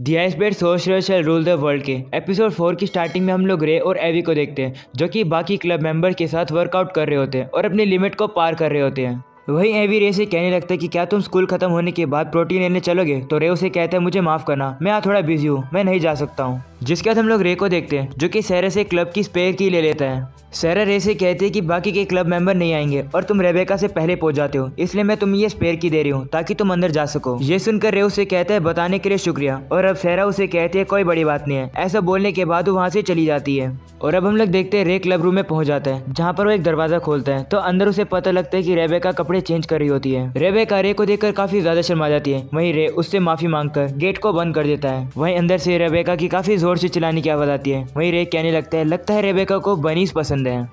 The iceberg sorcerer shall rule the world के episode 4 की starting में हम लोग रे और एवी को देखते हैं जो कि बाकी क्लब मेंबर के साथ वर्कआउट कर रहे होते हैं और अपनी लिमिट को पार कर रहे होते हैं। वहीं एवी रे से कहने लगता है कि क्या तुम स्कूल खत्म होने के बाद प्रोटीन लेने चलोगे, तो रे उसे कहता है मुझे माफ करना, मैं यहाँ थोड़ा बिजी हूँ, मैं नहीं जा सकता हूँ। जिसके बाद हम लोग रे को देखते हैं जो कि सैरा से क्लब की स्पेयर की ले लेता है। सैरा रे से कहती है कि बाकी के क्लब मेंबर नहीं आएंगे और तुम रेबेका से पहले पहुंच जाते हो, इसलिए मैं तुम्हें ये स्पेयर की दे रही हूँ ताकि तुम अंदर जा सको। ये सुनकर रे उसे कहता है बताने के लिए शुक्रिया, और अब सैरा उसे कहती है कोई बड़ी बात नहीं है। ऐसा बोलने के बाद वो वहाँ से चली जाती है। और अब हम लोग देखते हैं रे क्लब रूम में पहुंच जाता है जहाँ पर वो एक दरवाजा खोलता है तो अंदर उसे पता लगता है कि रेबेका कपड़े चेंज कर रही होती है। रेबेका रे को देखकर काफी ज्यादा शर्मा जाती है। वहीं रे उससे माफी मांगकर गेट को बंद कर देता है। वहीं अंदर से रेबेका की काफी जोर से चिल्लाने की आवाज आती है। वहीं रे कहने लगता है रेबेका को बनीज पसंद है।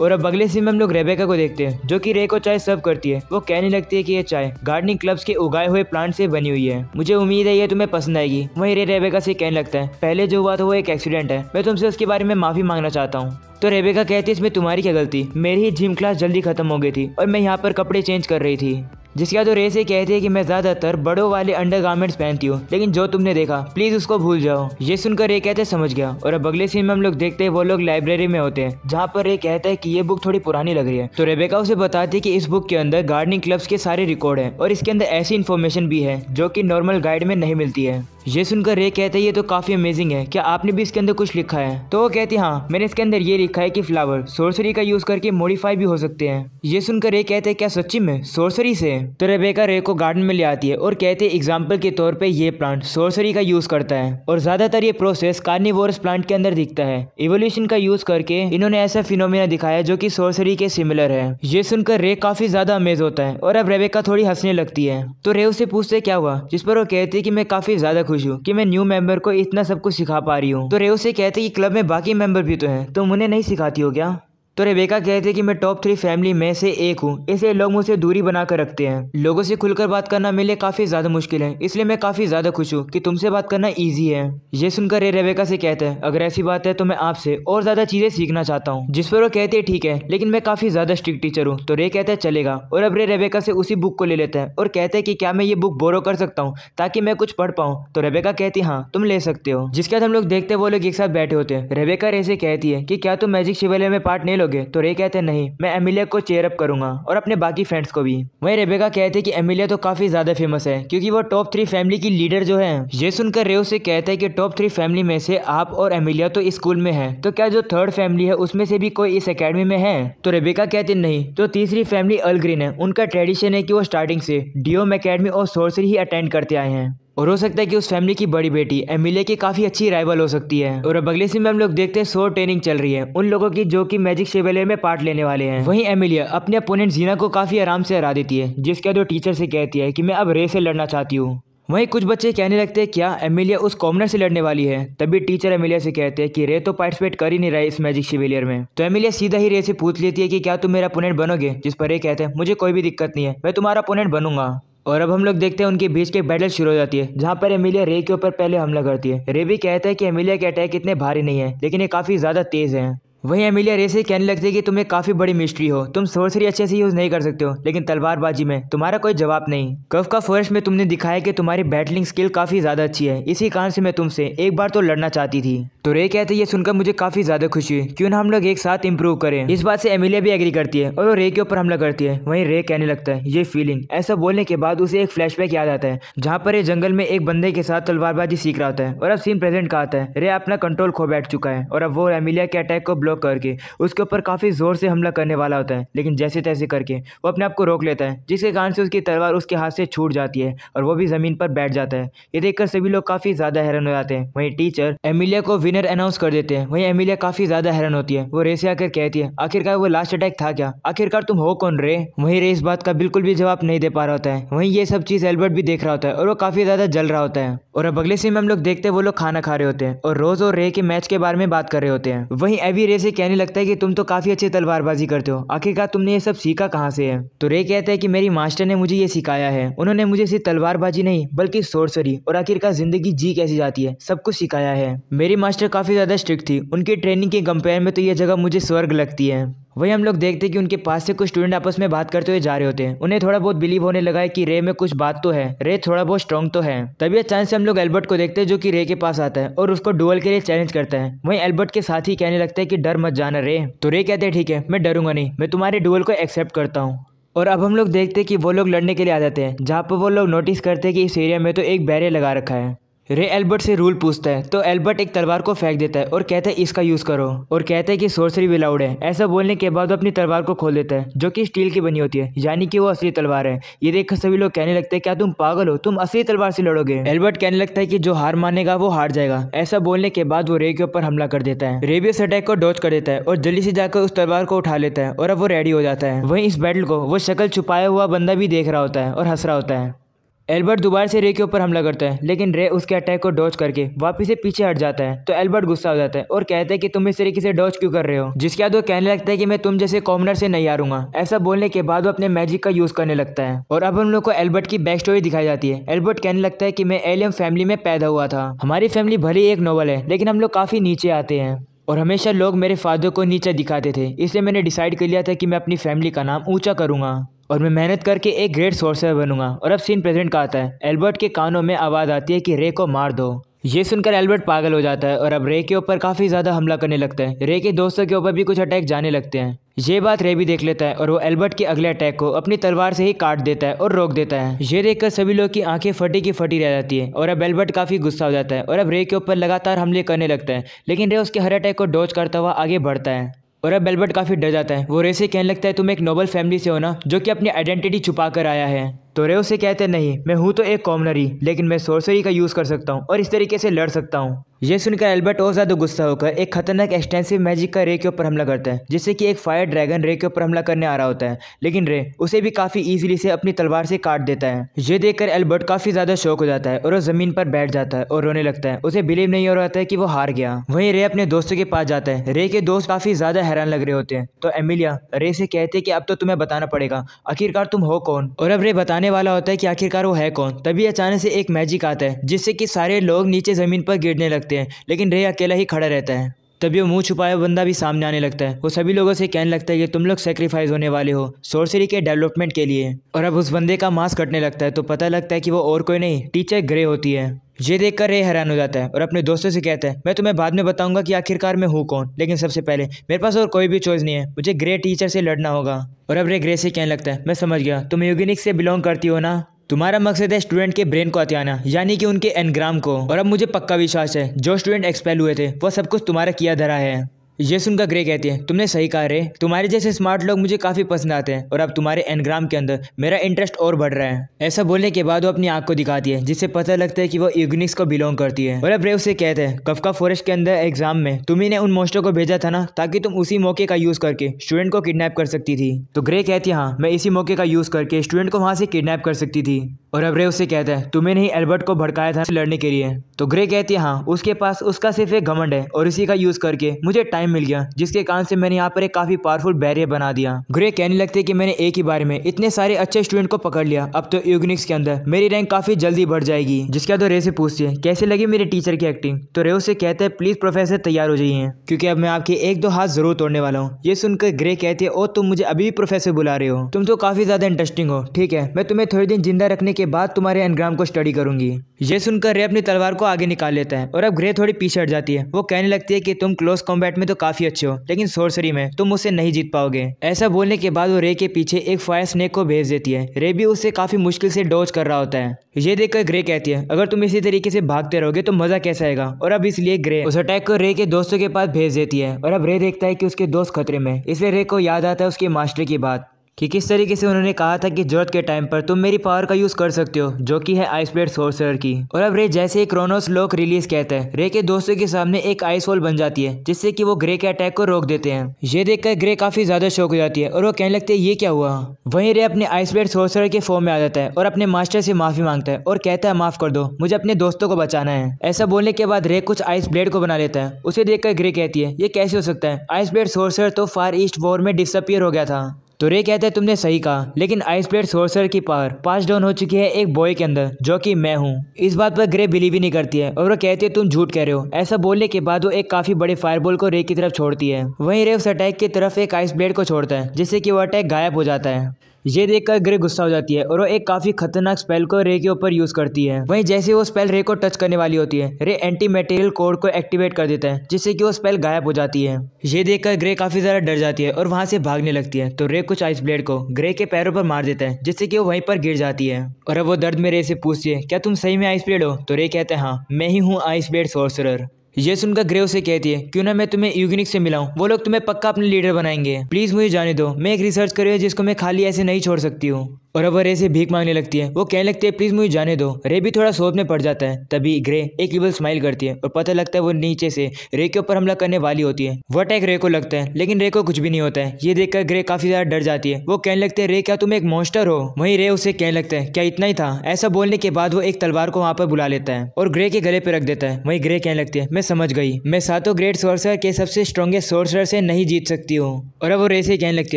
और अब अगले सीन में हम लोग रेबेका को देखते हैं जो कि रे को चाय सर्व करती है। वो कहने लगती है कि ये चाय गार्डनिंग क्लब्स के उगाए हुए प्लांट से बनी हुई है, मुझे उम्मीद है ये तुम्हें पसंद आएगी। वहीं रे रेबेका से कहने लगता है पहले जो हुआ था वो एक एक्सीडेंट है, मैं तुमसे उसके बारे में माफी मांगना चाहता हूँ। तो रेबेका कहती है इसमें तुम्हारी क्या गलती, मेरी ही जिम क्लास जल्दी खत्म हो गई थी और मैं यहाँ पर कपड़े चेंज कर रही थी। जिसके बाद रे से कहती है कि मैं ज्यादातर बड़ों वाले अंडरगारमेंट्स पहनती हूँ, लेकिन जो तुमने देखा प्लीज उसको भूल जाओ। ये सुनकर रे कहते समझ गया। और अब अगले सीन में हम लोग देखते हैं वो लोग लाइब्रेरी में होते हैं जहाँ पर रे कहता है कि ये बुक थोड़ी पुरानी लग रही है। तो रेबेका उसे बताती है कि इस बुक के अंदर गार्डनिंग क्लब्स के सारे रिकॉर्ड है और इसके अंदर ऐसी इन्फॉर्मेशन भी है जो कि नॉर्मल गाइड में नहीं मिलती है। ये सुनकर रे कहते हैं ये तो काफी अमेजिंग है, क्या आपने भी इसके अंदर कुछ लिखा है? तो वो कहती है हाँ, मैंने इसके अंदर ये लिखा है कि फ्लावर सोर्सरी का यूज करके मॉडिफाई भी हो सकते हैं। ये सुनकर रे कहते हैं क्या सच्ची में सोर्सरी से? तो रेबेका रे को गार्डन में ले आती है और कहते हैं एग्जाम्पल के तौर पे ये प्लांट सोर्सरी का यूज करता है और ज्यादातर ये प्रोसेस कार्निवोरस प्लांट के अंदर दिखता है। इवोल्यूशन का यूज करके इन्होंने ऐसा फिनोमेना दिखाया जो कि सोर्सरी के सिमिलर है। ये सुनकर रे काफी ज्यादा अमेज होता है और अब रेबेका थोड़ी हंसने लगती है। तो रे उसे पूछते क्या हुआ, जिस पर वो कहती है कि मैं काफी ज्यादा खुश हूँ कि मैं न्यू मेंबर को इतना सब कुछ सिखा पा रही हूँ। तो रे उसे कहते हैं कि क्लब में बाकी मेंबर भी तो हैं, तुम उन्हें नहीं सिखाती हो क्या? तो रेबेका कहते हैं कि मैं टॉप 3 फैमिली में से एक हूँ, इसलिए लोग मुझसे दूरी बनाकर रखते हैं। लोगों से खुलकर बात करना मेरे लिए काफी ज्यादा मुश्किल है, इसलिए मैं काफी ज्यादा खुश हूँ कि तुमसे बात करना इजी है। ये सुनकर रे रेबेका से कहता है अगर ऐसी बात है तो मैं आपसे और ज्यादा चीजें सीखना चाहता हूँ। जिस पर वो कहती है ठीक है, लेकिन मैं काफी ज्यादा स्ट्रिक्ट टीचर हूँ। तो रे कहता है चलेगा। और अब रे रेबेका से उसी बुक को ले लेता है और कहता है कि क्या मैं ये बुक बोरो कर सकता हूँ ताकि मैं कुछ पढ़ पाऊँ? तो रेबेका कहती है हाँ तुम ले सकते हो। जिसके बाद हम लोग देखते हैं वो लोग एक साथ बैठे होते हैं। रेबेका रे से कहती है कि क्या तुम मैजिक शिवलियर में पार्ट नहीं लोगे? तो रे कहते नहीं, मैं एमिलिया को चेयर अप करूंगा और अपने बाकी फ्रेंड्स को भी। वहीं रेबेका कहते हैं कि एमिलिया तो काफी ज्यादा फेमस है क्योंकि वो टॉप 3 फैमिली की लीडर जो है। ये सुनकर रे से कहता है कि टॉप 3 फैमिली में से आप और एमिलिया तो इस स्कूल में है, तो क्या जो थर्ड फैमिली है उसमें से भी कोई इस एकेडमी में है? तो रेबेका कहती नहीं, तो तीसरी फैमिली अलग्रीन है, उनका ट्रेडिशन है कि वो स्टार्टिंग से डीओम एकेडमी और सोर्सरी ही अटेंड करते आए हैं और हो सकता है कि उस फैमिली की बड़ी बेटी एमिलिया की काफी अच्छी राइवल हो सकती है। और अब अगले सीन में हम लोग देखते हैं सोर्ड ट्रेनिंग चल रही है उन लोगों की जो कि मैजिक शिवलियर में पार्ट लेने वाले हैं। वहीं एमिलिया अपने अपोनेंट जीना को काफी आराम से हरा देती है, जिसके बाद वो टीचर से कहती है कि मैं अब रे से लड़ना चाहती हूँ। वहीं कुछ बच्चे कहने लगते हैं क्या एमिलिया उस कॉमनर से लड़ने वाली है? तभी टीचर एमिलिया से कहते हैं कि रे तो पार्टिसिपेट कर ही नहीं रहा है इस मैजिक शिवलियर में। तो एमिलिया सीधा ही रे से पूछ लेती है कि क्या तुम मेरा अपोनेंट बनोगे? जिस पर रे कहते हैं मुझे कोई भी दिक्कत नहीं है, मैं तुम्हारा अपोनेंट बनूंगा। और अब हम लोग देखते हैं उनके बीच के बैटल शुरू हो जाती है जहाँ पर एमिलिया रे के ऊपर पहले हमला करती है। रे भी कहता है कि एमिलिया के अटैक इतने भारी नहीं है, लेकिन ये काफी ज्यादा तेज है। वहीं एमिलिया रे से कहने लगती है कि तुम्हें काफी बड़ी मिस्ट्री हो, तुम सोर्सरी अच्छे से यूज नहीं कर सकते हो, लेकिन तलवारबाजी में तुम्हारा कोई जवाब नहीं। कफ्का फॉरेस्ट में तुमने दिखाया कि तुम्हारी बैटलिंग स्किल काफी ज्यादा अच्छी है, इसी कारण से मैं तुमसे एक बार तो लड़ना चाहती थी। तो रे कहते ये सुनकर मुझे काफी ज्यादा खुशी हुई, क्यों ना हम लोग एक साथ इंप्रूव करें। इस बात से एमिलिया भी एग्री करती है और वो रे के ऊपर हमला करती है। वहीं रे कहने लगता है ये फीलिंग। ऐसा बोलने के बाद उसे एक फ्लैशबैक याद आता है जहाँ पर ये जंगल में एक बंदे के साथ तलवारबाजी सीख रहा होता है और अब सीन प्रेजेंट का आता है। रे अपना कंट्रोल खो बैठ चुका है और अब वो एमिलिया के अटैक को ब्लॉक करके उसके ऊपर काफी जोर से हमला करने वाला होता है, लेकिन जैसे तैसे करके वो अपने आप को रोक लेता है, जिसके कारण से उसकी तलवार उसके हाथ से छूट जाती है और वो भी जमीन पर बैठ जाता है। ये देखकर सभी लोग काफी ज्यादा हैरान हो जाते हैं। वहीं टीचर एमिलिया को विनर अनाउंस कर देते हैं। वहीं एमिलिया काफी ज्यादा हैरान होती है। वो रे से आकर कहती है आखिरकार वो लास्ट अटैक था क्या? आखिरकार तुम हो कौन रे? वहीं रे इस बात का बिल्कुल भी जवाब नहीं दे पा रहा होता है। वहीं ये सब चीज एल्बर्ट भी देख रहा होता है और वो काफी ज्यादा जल रहा होता है। और अब अगले सीन में हम लोग देखते हैं वो लोग खाना खा रहे होते हैं और रोज और रे के मैच के बारे में बात कर रहे होते हैं। वहीं एवी रे से कहने लगता है कि तुम तो काफी अच्छे तलवारबाजी करते हो, आखिरकार तुमने ये सब सीखा कहाँ से है? तो रे कहता है कि मेरी मास्टर ने मुझे ये सिखाया है, उन्होंने मुझे सिर्फ तलवारबाजी नहीं बल्कि सोर्सरी और आखिरकार जिंदगी जी कैसी जाती है सब कुछ सिखाया है। मेरी मास्टर काफी ज्यादा स्ट्रिक्ट थी, उनकी ट्रेनिंग के कंपेयर में तो ये जगह मुझे स्वर्ग लगती है। वही हम लोग देखते हैं कि उनके पास से कुछ स्टूडेंट आपस में बात करते हुए जा रहे होते हैं। उन्हें थोड़ा बहुत बिलीव होने लगा है कि रे में कुछ बात तो है, रे थोड़ा बहुत स्ट्रॉन्ग तो है। तभी अचानक से हम लोग एल्बर्ट को देखते हैं जो कि रे के पास आता है और उसको डुअल के लिए चैलेंज करता है। वहीं एल्बर्ट के साथ ही कहने लगता है कि डर मत जाना रे। तो रे कहते हैं ठीक है, मैं डरूंगा नहीं, मैं तुम्हारे डुअल को एक्सेप्ट करता हूँ। और अब हम लोग देखते हैं कि वो लोग लड़ने के लिए आ जाते हैं, जहाँ पर वो लोग नोटिस करते हैं कि इस एरिया में तो एक बैरियर लगा रखा है। रे एल्बर्ट से रूल पूछता है तो एल्बर्ट एक तलवार को फेंक देता है और कहता है इसका यूज करो, और कहता है कि सोर्सरी भी अलाउड है। ऐसा बोलने के बाद वो अपनी तलवार को खोल देता है जो कि स्टील की बनी होती है, यानी कि वो असली तलवार है। ये देखकर सभी लोग कहने लगते हैं क्या तुम पागल हो, तुम असली तलवार से लड़ोगे। एल्बर्ट कहने लगता है कि जो हार मानेगा वो हार जाएगा। ऐसा बोलने के बाद वो रे के ऊपर हमला कर देता है। रे भी उस अटैक को डॉज कर देता है और जल्दी से जाकर उस तलवार को उठा लेता है और अब वो रेडी हो जाता है। वहीं इस बैटल को वो शक्ल छुपाया हुआ बंदा भी देख रहा होता है और हंस रहा होता है। एल्बर्ट दोबारा से रे के ऊपर हमला करता है, लेकिन रे उसके अटैक को डॉज करके वापस से पीछे हट जाता है। तो एल्बर्ट गुस्सा हो जाता है और कहता है कि तुम इस तरीके से डॉज क्यों कर रहे हो, जिसके बाद वो कहने लगता है कि मैं तुम जैसे कॉमनर से नहीं हारूंगा। ऐसा बोलने के बाद वो अपने मैजिक का यूज करने लगता है। और अब हम लोग को एल्बर्ट की बैक स्टोरी दिखाई जाती है। एल्बर्ट कहने लगता है कि मैं एलियन फैमिली में पैदा हुआ था। हमारी फैमिली भले ही एक नोबल है, लेकिन हम लोग काफी नीचे आते हैं और हमेशा लोग मेरे फादर को नीचे दिखाते थे। इसलिए मैंने डिसाइड कर लिया था कि मैं अपनी फैमिली का नाम ऊंचा करूंगा और मैं मेहनत करके एक ग्रेट सोर्सर बनूंगा। और अब सीन प्रेजेंट का आता है। एल्बर्ट के कानों में आवाज आती है कि रे को मार दो। ये सुनकर एल्बर्ट पागल हो जाता है और अब रे के ऊपर काफी ज्यादा हमला करने लगता है। रे के दोस्तों के ऊपर भी कुछ अटैक जाने लगते हैं। ये बात रे भी देख लेता है और वो एल्बर्ट के अगले अटैक को अपनी तलवार से ही काट देता है और रोक देता है। ये देखकर सभी लोग की आंखें फटी की फटी रह जाती है और अब एल्बर्ट काफी गुस्सा हो जाता है और अब रे के ऊपर लगातार हमले करने लगता है, लेकिन रे उसके हर अटैक को डॉज करता हुआ आगे बढ़ता है। और अब एल्बर्ट काफी डर जाता है। वो रे से कहने लगता है तुम एक नोबल फैमिली से हो ना, जो कि अपनी आइडेंटिटी छुपा कर आया है। तो रे उसे कहते हैं नहीं, मैं हूं तो एक कॉमनर ही, लेकिन मैं सोर्सरी का यूज कर सकता हूं और इस तरीके से लड़ सकता हूं। ये सुनकर एल्बर्ट और ज्यादा गुस्सा होकर एक खतरनाक एक्सटेंसिव मैजिक का रे के ऊपर हमला करता है, जिससे कि एक फायर ड्रैगन रे के ऊपर हमला करने आ रहा होता है, लेकिन रे उसे भी काफी इजीली से अपनी तलवार से काट देता है। ये देखकर एल्बर्ट काफी ज्यादा शॉक हो जाता है और वो जमीन पर बैठ जाता है और रोने लगता है। उसे बिलीव नहीं हो रहा था कि वो हार गया। वहीं रे अपने दोस्तों के पास जाता है। रे के दोस्त काफी ज्यादा हैरान लग रहे होते हैं। तो एमिलिया रे से कहते हैं कि अब तो तुम्हें बताना पड़ेगा आखिरकार तुम हो कौन। और अब रे बताने वाला होता है कि आखिरकार वो है कौन। तभी अचानक से एक मैजिक आता है, जिससे कि सारे लोग नीचे जमीन पर गिरने लगते हैं, लेकिन रे अकेला ही खड़ा रहता है। तभी वो मुंह छुपाया बंदा भी सामने आने लगता है। वो सभी लोगों से कहने लगता है कि तुम लोग सेक्रीफाइस होने वाले हो सोर्सरी के डेवलपमेंट के लिए। और अब उस बंदे का मांस कटने लगता है तो पता लगता है कि वो और कोई नहीं, टीचर ग्रे होती है। ये देखकर रे हैरान हो जाता है और अपने दोस्तों से कहता है मैं तुम्हें बाद में बताऊंगा कि आखिरकार मैं हूँ कौन, लेकिन सबसे पहले मेरे पास और कोई भी चॉइस नहीं है, मुझे ग्रे टीचर से लड़ना होगा। और अब रे ग्रे से कहने लगता है मैं समझ गया, तुम यूगेनिक्स से बिलोंग करती हो ना, तुम्हारा मकसद है स्टूडेंट के ब्रेन को हथियाना, यानी कि उनके एनग्राम को। और अब मुझे पक्का विश्वास है जो स्टूडेंट एक्सपेल हुए थे वो सब कुछ तुम्हारा किया धरा है। ये सुनकर ग्रे कहती है तुमने सही कहा रे, तुम्हारे जैसे स्मार्ट लोग मुझे काफी पसंद आते हैं और अब तुम्हारे एनग्राम के अंदर मेरा इंटरेस्ट और बढ़ रहा है। ऐसा बोलने के बाद वो अपनी आंख को दिखाती है, जिससे पता लगता है कि वो यूगेनिक्स को बिलोंग करती है। और अब रे उसे कहते हैं कफका फॉरेस्ट के अंदर एग्जाम में तुम्ही ने उन मोस्टरों को भेजा था ना, ताकि तुम उसी मौके का यूज करके स्टूडेंट को किडनैप कर सकती थी। तो ग्रे कहती है हाँ, मैं इसी मौके का यूज करके स्टूडेंट को वहां से किडनैप कर सकती थी। और अब रे उससे कहता है तुम्हें नहीं एल्बर्ट को भड़काया था लड़ने के लिए। तो ग्रे कहती है हाँ, उसके पास उसका सिर्फ एक घमंड है और इसी का यूज करके मुझे टाइम मिल गया, जिसके कारण से मैंने यहाँ पर एक काफी पावरफुल बैरियर बना दिया। ग्रे कहने लगते हैं कि मैंने एक ही बार में इतने सारे अच्छे स्टूडेंट को पकड़ लिया, अब तो यूगेनिक्स के अंदर मेरी रैंक काफी जल्दी बढ़ जाएगी। जिसके बाद रे से पूछती है कैसे लगी मेरे टीचर की एक्टिंग। तो रे उससे कहता है प्लीज प्रोफेसर तैयार हो जाइए, क्योंकि अब मैं आपके एक दो हाथ जरूर तोड़ने वाला हूँ। ये सुनकर ग्रे कहती है ओ तुम मुझे अभी भी प्रोफेसर बुला रहे हो, तुम तो काफी ज्यादा इंटरेस्टिंग हो। ठीक है, मैं तुम्हें थोड़े दिन जिंदा रखने के बाद तुम्हारे एनग्राम को स्टडी करूंगी। ये सुनकर रे अपनी तलवार को आगे निकाल लेता है और अब ग्रे थोड़ी पीछे हट जाती है। वो कहने लगती है कि तुम क्लोज कॉम्बैट में तो काफी अच्छे हो, लेकिन सोर्सरी में तुम मुझसे नहीं जीत पाओगे। ऐसा बोलने के बाद वो रे के पीछे एक फायर स्नेक को भेज देती है। रे भी उससे काफी मुश्किल से डॉज कर रहा होता है। ये देखकर ग्रे कहती है अगर तुम इसी तरीके से भागते रहोगे तो मजा कैसा आएगा। और अब इसलिए ग्रे उस अटैक को रे के दोस्तों के पास भेज देती है। और अब रे देखता है कि उसके दोस्त खतरे में, इसलिए रे को याद आता है उसके मास्टर की बात कि किस तरीके से उन्होंने कहा था कि जरूरत के टाइम पर तुम मेरी पावर का यूज कर सकते हो, जो कि है आइस ब्लेड सोर्सर की। और अब रे जैसे ही क्रोनोस लॉक रिलीज कहता है, रे के दोस्तों के सामने एक आइस वॉल बन जाती है, जिससे कि वो ग्रे के अटैक को रोक देते हैं। ये देखकर ग्रे काफी ज्यादा शॉक हो जाती है और वो कहने लगती है ये क्या हुआ। वहीं रे अपने आइस ब्लेड सोर्सर के फॉर्म में आ जाता है और अपने मास्टर से माफी मांगता है और कहता है माफ कर दो, मुझे अपने दोस्तों को बचाना है। ऐसा बोलने के बाद रे कुछ आइस ब्लेड को बना लेता है। उसे देखकर ग्रे कहती है ये कैसे हो सकता है, आइस ब्लेड सोर्सर तो फार ईस्ट वॉर में डिसअपियर हो गया था। तो रे कहता है तुमने सही कहा, लेकिन आइस ब्लेड सोर्सर की पावर पास डाउन हो चुकी है एक बॉय के अंदर जो कि मैं हूँ। इस बात पर ग्रे बिलीव ही नहीं करती है और वो कहती है तुम झूठ कह रहे हो। ऐसा बोलने के बाद वो एक काफी बड़े फायरबॉल को रे की तरफ छोड़ती है। वहीं रे उस अटैक की तरफ एक आइस ब्लेड को छोड़ता है जिससे कि वो अटैक गायब हो जाता है। ये देखकर ग्रे गुस्सा हो जाती है और वो एक काफी खतरनाक स्पेल को रे के ऊपर यूज करती है। वहीं जैसे वो स्पेल रे को टच करने वाली होती है, रे एंटी मटेरियल कोड को एक्टिवेट कर देता है जिससे कि वो स्पेल गायब हो जाती है। ये देखकर ग्रे काफी ज्यादा डर जाती है और वहां से भागने लगती है। तो रे कुछ आइस ब्लेड को ग्रे के पैरों पर मार देता है जिससे कि वो वहीं पर गिर जाती है। और अब वो दर्द में रे से पूछती है क्या तुम सही में आइस ब्लेड हो? तो रे कहता है हाँ, मैं ही हूँ आइस ब्लेड सोर्सरर। ये सुनकर ग्रे उसे कहती है क्यों ना मैं तुम्हें यूनिक से मिलाऊं, वो लोग तुम्हें पक्का अपने लीडर बनाएंगे। प्लीज मुझे जाने दो, मैं एक रिसर्च कर रही हूँ जिसको मैं खाली ऐसे नहीं छोड़ सकती हूँ। और अब वो रे से भीख मांगने लगती है। वो कहने लगती है प्लीज मुझे जाने दो। रे भी थोड़ा सोच में पड़ जाता है। तभी ग्रे एक इवल स्माइल करती है और पता लगता है वो नीचे से रे के ऊपर हमला करने वाली होती है। वो अटैक रे को लगता है लेकिन रे को कुछ भी नहीं होता है। ये देखकर ग्रे काफी ज्यादा डर जाती है। वो कहने लगते हैं रे क्या तुम एक मॉन्स्टर हो? वहीं रे उसे कहने लगता है क्या इतना ही था? ऐसा बोलने के बाद वो एक तलवार को वहां पर बुला लेता है और ग्रे के गले पे रख देता है। वहीं ग्रे कहने लगती है मैं समझ गई, मैं सातों ग्रेट सोर्सर के सबसे स्ट्रॉन्गेस्ट सोर्सर से नहीं जीत सकती हूँ। और अब वो रे से कहने लगती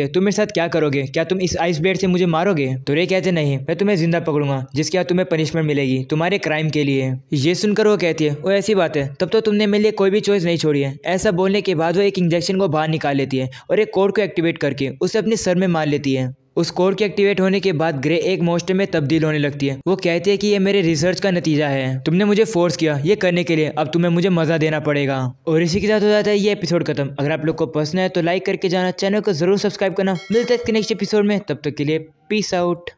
है तुम मेरे साथ क्या करोगे? क्या तुम इस आइस ब्लेड से मुझे मारोगे? तो रे कहते नहीं, मैं तुम्हें जिंदा पकड़ूंगा जिसके बाद तुम्हें पनिशमेंट मिलेगी तुम्हारे क्राइम के लिए। ये सुनकर वो कहती है वो ऐसी बात है, तब तो तुमने मेरे लिए कोई भी चॉइस नहीं छोड़ी है। ऐसा बोलने के बाद वो एक इंजेक्शन को बाहर निकाल लेती है और एक कोड को एक्टिवेट करके उसे अपने सर में मार लेती है। उस कोड के एक्टिवेट होने के बाद ग्रे एक मॉन्स्टर में तब्दील होने लगती है। वो कहती है कि ये मेरे रिसर्च का नतीजा है, तुमने मुझे फोर्स किया ये करने के लिए, अब तुम्हें मुझे मजा देना पड़ेगा। और इसी के साथ हो जाता है ये एपिसोड खत्म। अगर आप लोग को पसंद है तो लाइक करके जाना, चैनल को जरूर सब्सक्राइब करना। मिलते हैं नेक्स्ट एपिसोड में, तब तक के लिए पीस आउट।